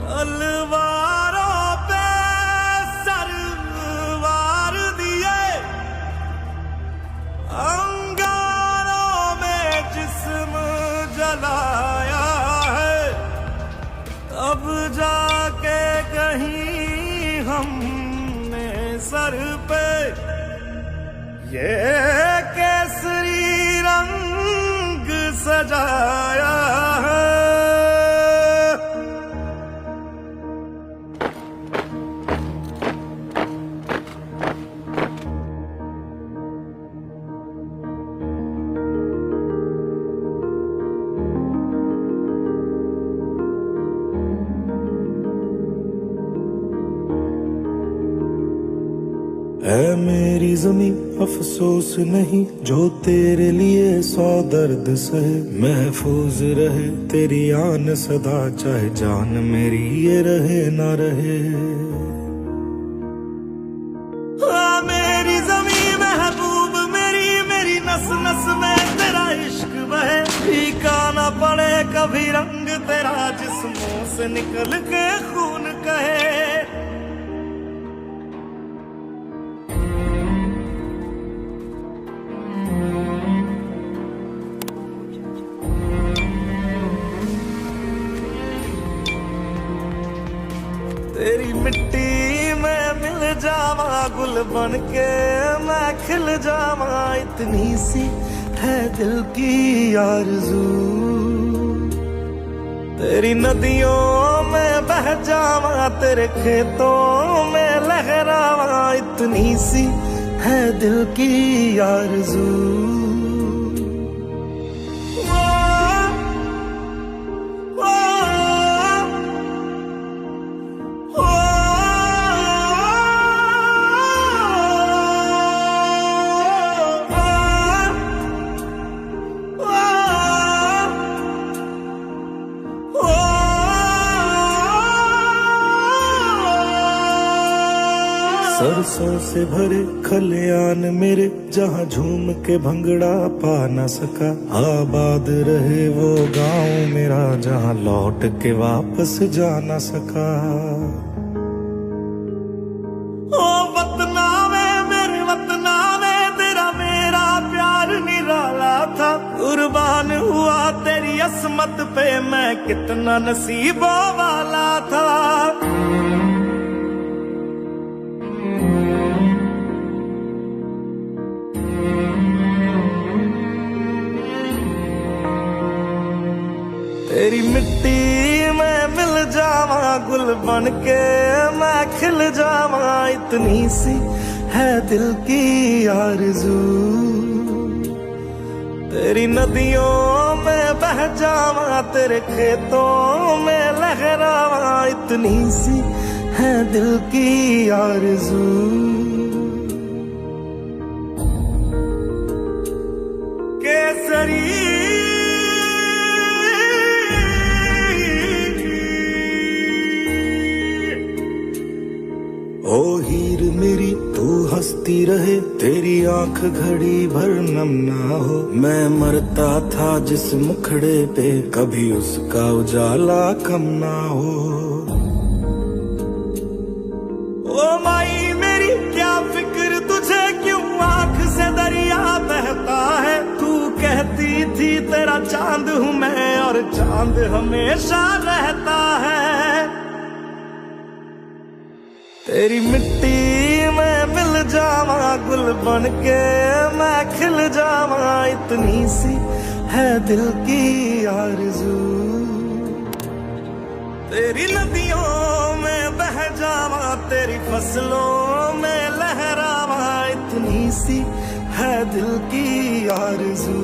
तलवारों पे सरवार दिए, अंगारों में जिस्म जलाया है, अब जाके कहीं हमने सर पे ये केसरी रंग सजाया है। है मेरी जमी अफसोस नहीं जो तेरे लिए 100 दर्द सहे, महफूज रहे तेरी आन सदा चाहे जान मेरी ये रहे ना रहे। मेरी जमी महबूब मेरी, मेरी नस नस में तेरा इश्क बहे, फीका ना पड़े कभी रंग तेरा जिस्मों से निकल के खून कहे। तेरी मिट्टी में मिल जावा गुल बन के मैं खिल जावा, इतनी सी है दिल की आरज़ू। तेरी नदियों में बह जावा तेरे खेतों में लहरावा, इतनी सी है दिल की आरज़ू। सरसों से भरे खलियान मेरे जहाँ झूम के भंगड़ा पा न सका, आबाद रहे वो गांव मेरा जहाँ लौट के वापस जा न सका। ओ वतना में मेरे वतना में तेरा मेरा प्यार निराला था, कुर्बान हुआ तेरी असमत पे मैं कितना नसीबों वाला था। तेरी मिट्टी में मिल जावा गुल बन के मैं खिल जावा, इतनी सी है दिल की आरज़ू। तेरी नदियों में बह जावा तेरे खेतों में लहरावा, इतनी सी है दिल की आरज़ू। केसरी ओ हीर मेरी तू हंसती रहे, तेरी आंख घड़ी भर नम ना हो, मैं मरता था जिस मुखड़े पे कभी उसका उजाला कम ना हो। ओ माई मेरी क्या फिक्र तुझे क्यों आंख से दरिया बहता है, तू कहती थी तेरा चांद हूँ मैं और चांद हमेशा रहता है। तेरी मिट्टी में मिल जावा गुल बन के मैं खिल जावा, इतनी सी है दिल की आरज़ू। तेरी नदियों में बह जावा तेरी फसलों में लहरावा, इतनी सी है दिल की आरज़ू।